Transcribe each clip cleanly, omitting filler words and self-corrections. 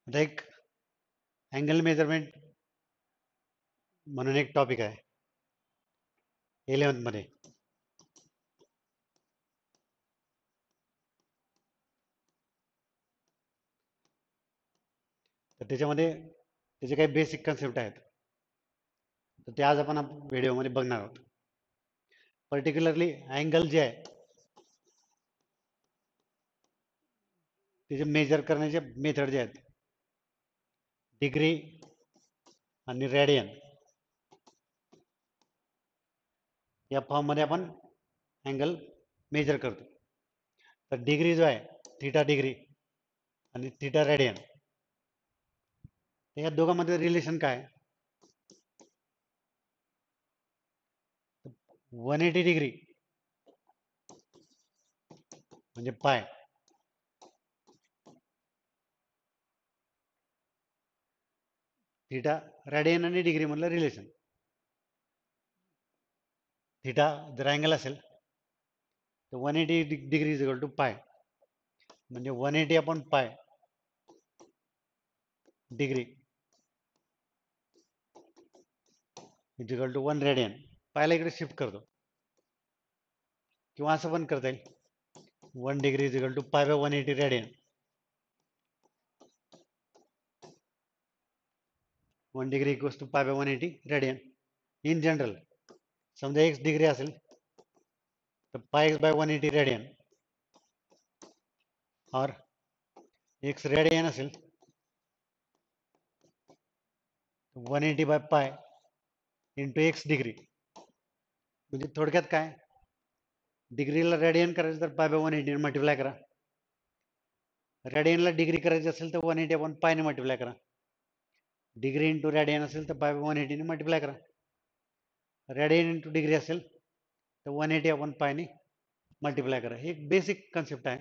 आता एक angle measurement म्हणून एक टॉपिक आहे 11th मध्ये. तर त्याच्यामध्ये त्याचे काही बेसिक कन्सेप्ट आहेत, तर ते आज आपण व्हिडिओमध्ये बघणार आहोत. पर्टिक्युलरली अँगल जे आहे त्याचे मेजर करण्याचे मेथड जे आहेत, डिग्री आणि रेडियन या फॉर्ममध्ये आपण अँगल मेजर करतो. तर डिग्री जो आहे थीटा डिग्री आणि थीटा रेडियन, या दोघांमध्ये रिलेशन काय? 180 डिग्री म्हणजे पाय, थीटा रेडियन आणि डिग्री मधलं रिलेशन. थीटा जर अँगल असेल तर 180 डिग्री इज इक्वल टू पाय, म्हणजे 180 upon pi degree is equal to 1 radian. पायला इकडे शिफ्ट करतो, किंवा असं पण करता येईल 1 degree is equal to pi by 180 radian. 1 degree equals to pi by 180 radian. In general समजा एक्स डिग्री असेल तर पाय एक्स बाय 180 रेडियन, और एक्स रेडियन असेल 180 bye pi into x degree. म्हणजे थोडक्यात काय, डिग्रीला रेडियन करायचं तर पाय बाय 180 मल्टिप्लाय करा, रेडियनला डिग्री करायची असेल तर 180 आपण पायने मल्टिप्लाय करा, डिग्री इंटू रेडियन असेल तर पाय बाय 180 ने मल्टिप्लाय करा, रेडियन इंटू डिग्री असेल तर 180 आपण पायने मल्टिप्लाय करा. हे एक बेसिक कन्सेप्ट आहे.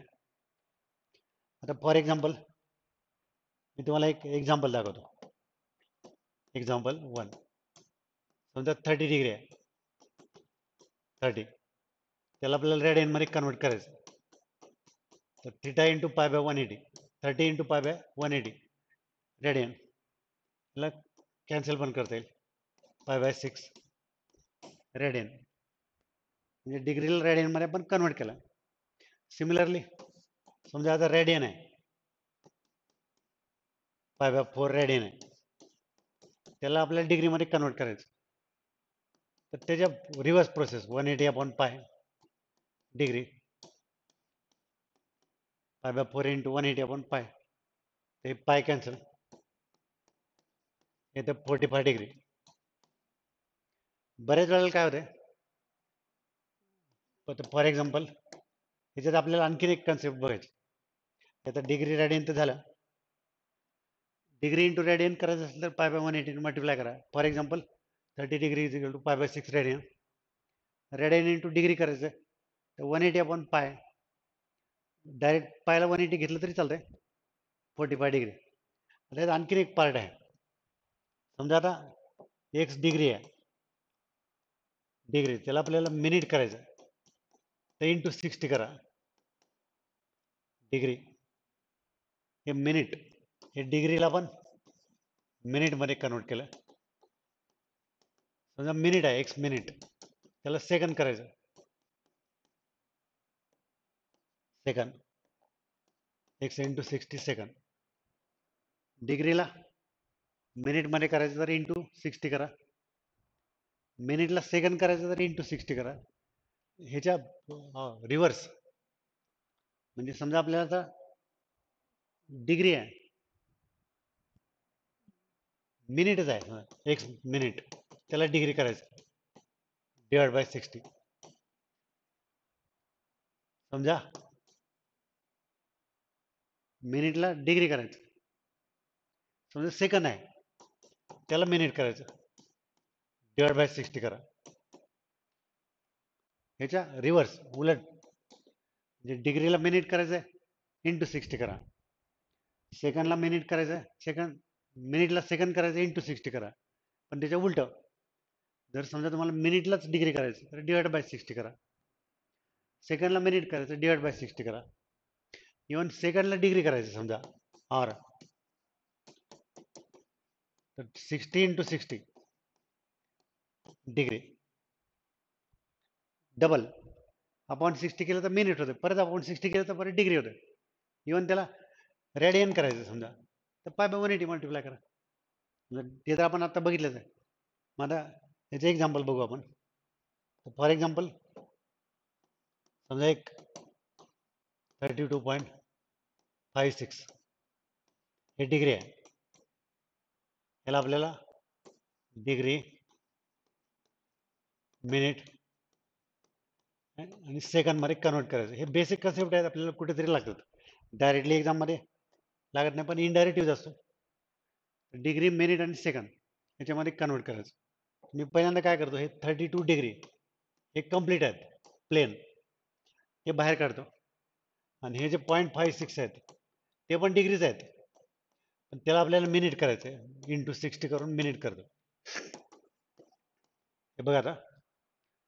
आता फॉर एक्झाम्पल मी तुम्हाला एक एक्झाम्पल दाखवतो. एक्झाम्पल 1, समजा 30 डिग्री आहे, 30 त्याला आपल्याला रेडियन मध्ये कन्वर्ट करायचं. तर theta into pi by 180, 30 into pi by 180 radian, याला कॅन्सल पण करता येईल, पाय बाय 6 रेडियन, म्हणजे डिग्रीला रेडियन मध्ये आपण कन्वर्ट केला. सिमिलरली समजा आता रेडियन आहे, पाय बाय 4 रेडियन आहे, त्याला आपल्याला डिग्री मध्ये कन्वर्ट करायचं. तर त्याच्या reverse process 180 upon pi degree, pi by 4 into 180 upon पाय, ते पाय कॅन्सल, येतं 45 डिग्री. बरेच वेळेला काय होते, फॉर एक्झाम्पल ह्याच्यात आपल्याला आणखीन एक कन्सेप्ट बघायची. आता डिग्री रेडियन तर झालं, डिग्री इंटू रेडियन करायचं असेल तर पाय बाय 180 मल्टिप्लाय करा. For example 30 degree is equal to pi by 6 radian, radian into degree करायचं तर 180 अपॉन पाय, डायरेक्ट पायला 180 घेतलं तरी चालतंय, 45 डिग्री. आता आणखीन एक पार्ट आहे. समजा आता एक्स डिग्री आहे, डिग्री त्याला आपल्याला मिनिट करायचं तर इंटू 60 करा, डिग्री हे मिनिट, हे डिग्रीला पण मिनिट मध्ये कन्वर्ट केलं. समजा मिनिट आहे, एक्स मिनिट, त्याला सेकंड करायचं, सेकंड एक्स इंटू 60 सेकंड. डिग्रीला मिनिट मध्ये करायचं तर इंटू 60 करा, मिनिटला सेकंड करायचं तर इंटू 60 करा. ह्याच्या रिव्हर्स, म्हणजे समजा आपल्याला आता डिग्री आहे, मिनिटच आहे, एक्स मिनिट, त्याला डिग्री करायचं डिवाइड बाय 60. समजा मिनिटला डिग्री करायचं, समजा सेकंड आहे त्याला मिनिट करायचं डिवाइड बाय 60 करा. ह्याच्या रिव्हर्स उलट, म्हणजे डिग्रीला मिनिट करायचं इंटू 60 करा, सेकंडला मिनिट करायचं, सेकंड मिनिटला सेकंड करायचं इंटू 60 करा. पण त्याच्या उलट, जर समजा तुम्हाला मिनिटलाच डिग्री करायचं तर डिवाइड बाय 60 करा, सेकंडला मिनिट करायचं डिवाइड बाय 60 करा. इव्हन सेकंडला डिग्री करायचं समजा, और तर 60 इंटू 60 डिग्री डबल अपॉन 60 केलं तर मिनिट होते, परत अपॉन 60 केलं तर परत डिग्री होते. इव्हन त्याला रेडियन करायचं समजा तर पाय बाय 180 मल्टिप्लाय करा. ते तर आपण आता बघितलंच आहे. मग आता याचं एक्झाम्पल बघू आपण. फॉर एक्झाम्पल समजा एक 32.56 हे डिग्री आहे. याला आपल्याला डिग्री मिनिट आणि सेकंड मध्ये कन्वर्ट करायचं. हे बेसिक कन्सेप्ट आहेत, आपल्याला कुठेतरी लागतात. डायरेक्टली एक्झाम मध्ये लागत नाही, पण इनडायरेक्ट यूज असतो. डिग्री मिनिट आणि सेकंड याच्यामध्ये कन्वर्ट करायचं. मी पहिल्यांदा काय करतो, हे 32 डिग्री हे कम्प्लीट आहेत प्लेन, हे बाहेर काढतो. आणि हे जे 0.56 आहेत ते पण डिग्रीज आहेत, पण त्याला आपल्याला मिनिट करायचं आहे. इंटू 60 करून मिनिट करतो. हे बघा आता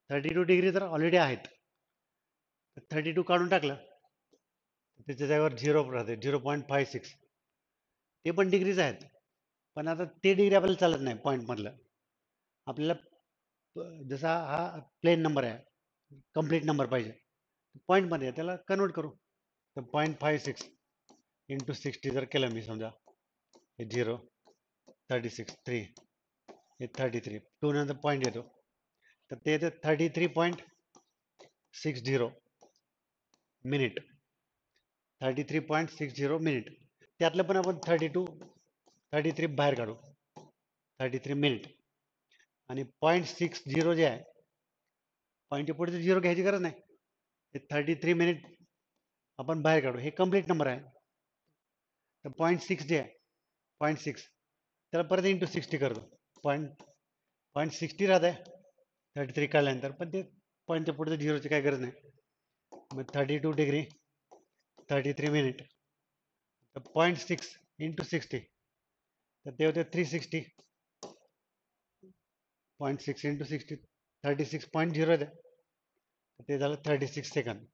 32 डिग्री तर ऑलरेडी आहेत, 32 काढून टाकलं त्याच्या जागेवर 0 राहते, 0.56 ते पण डिग्रीज आहेत. पण आता ते डिग्री आपल्याला चालत नाही पॉईंट मधलं. आपल्याला जसा हा प्लेन नंबर आहे कम्प्लीट नंबर पाहिजे, पॉईंट मध्ये त्याला कन्वर्ट करू. तर 0.56 इंटू 60 जर केलं मी समजा, हे 0 36 3 हे 33 2 नंतर पॉईंट येतो, तर ते येते 33.60 मिनिट. 33.60 मिनिट. त्यातलं पण आपण 33 बाहेर काढू, 33 मिनिट. आणि 0.60 जे आहे, पॉईंटच्या पुढे 0 घ्यायची गरज नाही. हे 33 मिनिट आपण बाहेर काढू, हे कम्प्लीट नंबर आहे. तर 0.6 जे आहे 0.6 त्याला परत इंटू 60 करतो. 0.60 राहत आहे 33 काढल्यानंतर, पण ते पॉईंटच्या पुढे 0ची काही गरज नाही. मग 32 डिग्री 33 मिनिट, तर 0.6 इंटू 60 तर ते होते 360. 0.6 इंटू 60 36.0 आहे, ते झालं 36 सेकंद.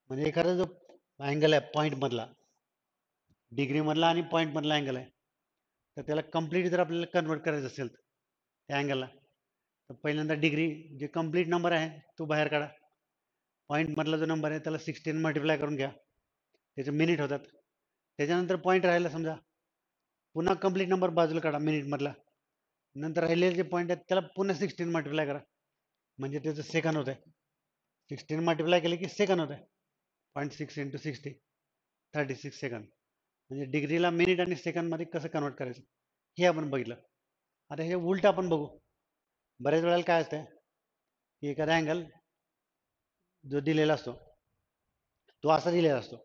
म्हणजे एखादा जो अँगल आहे पॉईंट मधला, डिग्री मधला आणि पॉईंट मधला अँगल आहे, तर त्याला कम्प्लीट जर आपल्याला कन्वर्ट करायचं असेल त्या अँगलला, तर पहिल्यांदा डिग्री जे कम्प्लीट नंबर आहे तो बाहेर काढा. पॉईंट मधला जो नंबर आहे त्याला 16 मल्टिप्लाय करून घ्या, त्याचे मिनिट होतात. त्याच्यानंतर पॉईंट राहिला समजा, पुन्हा कम्प्लीट नंबर बाजूला काढा मिनिट मधला, नंतर राहिलेले जे पॉईंट आहेत त्याला पुन्हा 16 मल्टिप्लाय करा, म्हणजे त्याचं सेकंड होत आहे. 16 मल्टिप्लाय केले की सेकंड होत आहे. 0.6 इंटू 60 36 सेकंद. म्हणजे डिग्रीला मिनिट आणि सेकंड मध्ये कसं कन्वर्ट करायचं हे आपण बघितलं. आता हे उलट आपण बघू. बऱ्याच वेळेला काय असतं की एखादा अँगल जो दिलेला असतो तो असा दिलेला असतो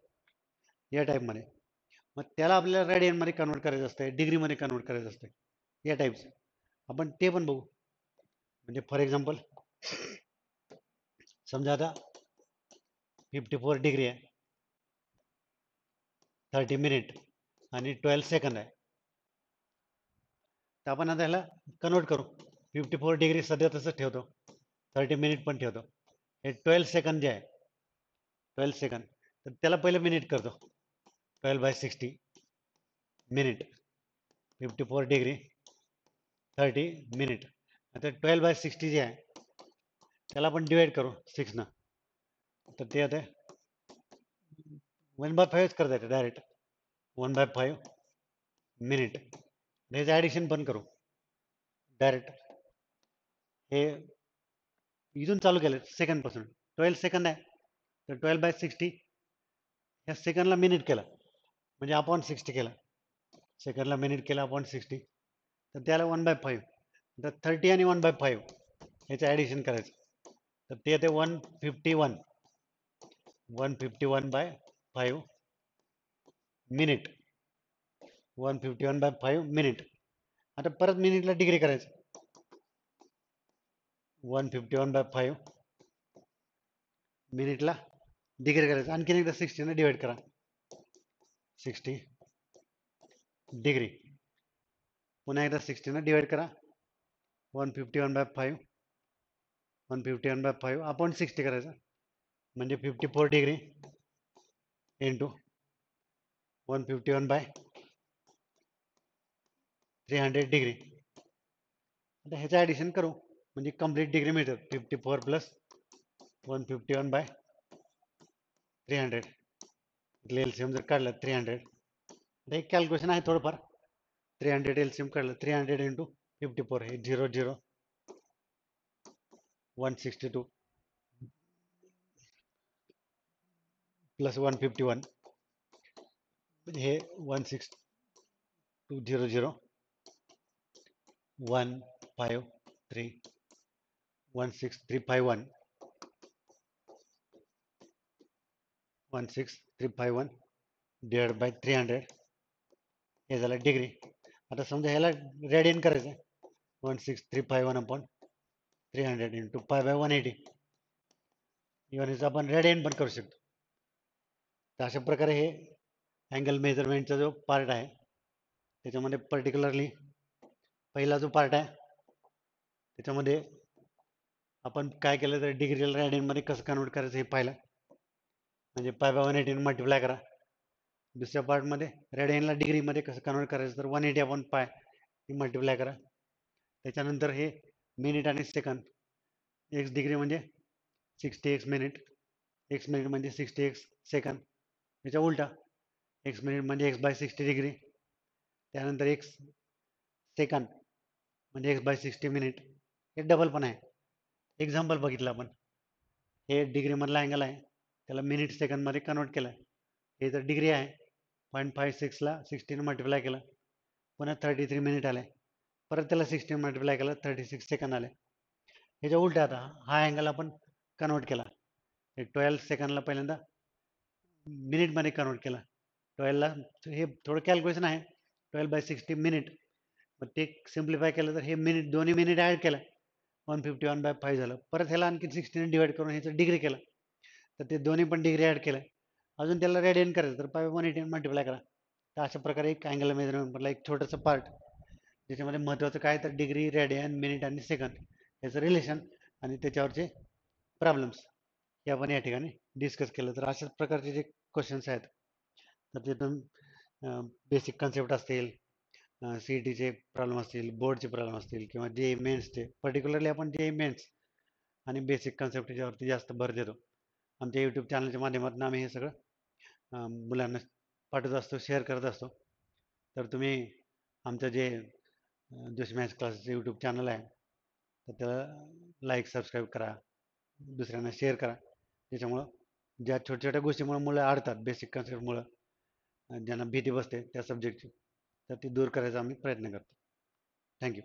या टाईप मध्ये, मग त्याला आपल्याला रेडियन मध्ये कन्वर्ट करायचं असतं, डिग्री मध्ये कन्वर्ट करायचं असतं, या टाईपचं आपण ते पण बघू. म्हणजे फॉर एक्झाम्पल समजा आता 54 डिग्री आहे, 30 मिनिट आणि 12 सेकंद आहे. तर आपण आता ह्याला कन्वर्ट करू. 54 डिग्री सध्या तसंच ठेवतो, 30 मिनिट पण ठेवतो. हे 12 सेकंद जे आहे 12 सेकंद, तर त्याला पहिलं मिनिट करतो. 12/60 मिनिट, 54 डिग्री 30 मिनिट. आता 12/60 जे आहे त्याला आपण डिवाइड करू 6 न, तर ते आता 1/5 करता येते डायरेक्ट. 1/5 मिनिट. याचं ॲडिशन पण करू डायरेक्ट. हे इथून चालू केलं सेकंड पासून, 12 सेकंद आहे तर 12/60 या सेकंडला मिनिट केला म्हणजे अपॉन 60 केला, सेकंडला मिनिट केला अपॉन 60, तर त्याला 1/5. तर 30 आणि 1/5 ह्याचं ॲडिशन करायचं, तर ते येते 151. 151/5 मिनिट. 151/5 मिनिट. आता परत मिनिटला डिग्री करायचं, 151/5 मिनिटला डिग्री करायचं. आणखीन एकदा 60 ने डिवाइड करा, 60 डिग्री. पुन्हा एकदा 60 ने डिवाइड करा, 151/5 151/5 अपॉन 60 करायचं, म्हणजे 54 डिग्री इंटू 151/360 300 डिग्री. आता ह्याचं ॲडिशन करू म्हणजे कंप्लीट डिग्री मिळतात. 54 प्लस 151 बाय 300. LCM जर काढलं 300. आता एक कॅल्क्युलेशन आहे थोडंफार. 300 LCM काढलं 300 इंटू 54 हे 00 162 प्लस 151 हे 16200 153 16351 16351 डिवाइड बाय 300 हे झालं डिग्री. आता समजा ह्याला रेडियन करायचं आहे. 16351 upon 300 into pi by 180. Even याचं आपण रेडियन पण करू शकतो. तर अशा प्रकारे हे अँगल मेजरमेंटचा जो पार्ट आहे त्याच्यामध्ये पर्टिक्युलरली पहिला जो पार्ट आहे त्याच्यामध्ये आपण काय केलं तर डिग्रीला रेडियनमध्ये कसं कन्वर्ट करायचं हे पाहिलं. म्हणजे पाय बाय 180 मल्टिप्लाय करा. दुसऱ्या पार्टमध्ये रेडियनला डिग्रीमध्ये कसं कन्वर्ट करायचं तर 180 अपॉन पाय मल्टिप्लाय करा. त्याच्यानंतर हे मिनिट आणि सेकंद. एक्स डिग्री म्हणजे 60 एक्स मिनिट, एक्स मिनिट म्हणजे 60 एक्स सेकंद. त्याच्या उलटा एक्स मिनिट म्हणजे एक्स बाय 60 डिग्री. त्यानंतर एक्स सेकंद म्हणजे एक्स बाय 60 मिनिट. हे डबल पण आहे. एक्झाम्पल बघितलं आपण. हे डिग्रीमधला अँगल आहे त्याला मिनिट सेकंदमध्ये कन्वर्ट केलं. हे तर डिग्री आहे 0.56ला 60 मल्टिप्लाय केलं पुन्हा 33 मिनिट आले. परत त्याला 60 मल्टिप्लाय केलं 36 सेकंद आले. ह्याच्या उलट आता हा अँगल आपण कन्वर्ट केला. 12 सेकंदला पहिल्यांदा मिनिटमध्ये कन्वर्ट केला. 12ला हे थोडं कॅल्क्युलेशन आहे. 12 बाय 60 मिनिट. मग ते सिम्प्लिफाय केलं तर हे मिनिट दोन्ही मिनिट ॲड केलं 151 बाय 5 झालं. परत ह्याला आणखी 60ने डिवाइड करून ह्याचं डिग्री केलं तर ते दोन्ही पण डिग्री ॲड केलं. अजून त्याला रेडियन करायचं तर पाय 180 मल्टिप्लाय करा. तर अशा प्रकारे एक अँगल मेजरमेंटमधला एक छोटंसं पार्ट ज्याच्यामध्ये महत्त्वाचं काय तर डिग्री, रेडियन, मिनिट आणि सेकंद याचं रिलेशन आणि त्याच्यावरचे प्रॉब्लेम्स हे आपण या ठिकाणी डिस्कस केलं. तर अशाच प्रकारचे जे क्वेश्चन्स आहेत तर तिथून बेसिक कन्सेप्ट असतील, CETचे प्रॉब्लेम असतील, बोर्डचे प्रॉब्लेम असतील किंवा जे मेन्सचे पर्टिक्युलरली आपण जे मेन्स आणि बेसिक कन्सेप्ट याच्यावरती जास्त भर देतो. आमच्या यूट्यूब चॅनलच्या माध्यमातून आम्ही हे सगळं मुलांना पाठवत असतो, शेअर करत असतो. तर तुम्ही आमचं जे जोशी मॅथ्स क्लासेसचं यूट्यूब चॅनल आहे तर त्याला लाईक सबस्क्राईब करा, दुसऱ्यांना शेअर करा. त्याच्यामुळं ज्या छोट्या छोट्या गोष्टीमुळे मुलं अडतात बेसिक कन्सेप्टमुळं ज्यांना भीती बसते त्या सब्जेक्टची तर ती दूर करायचा आम्ही प्रयत्न करतो. थँक्यू.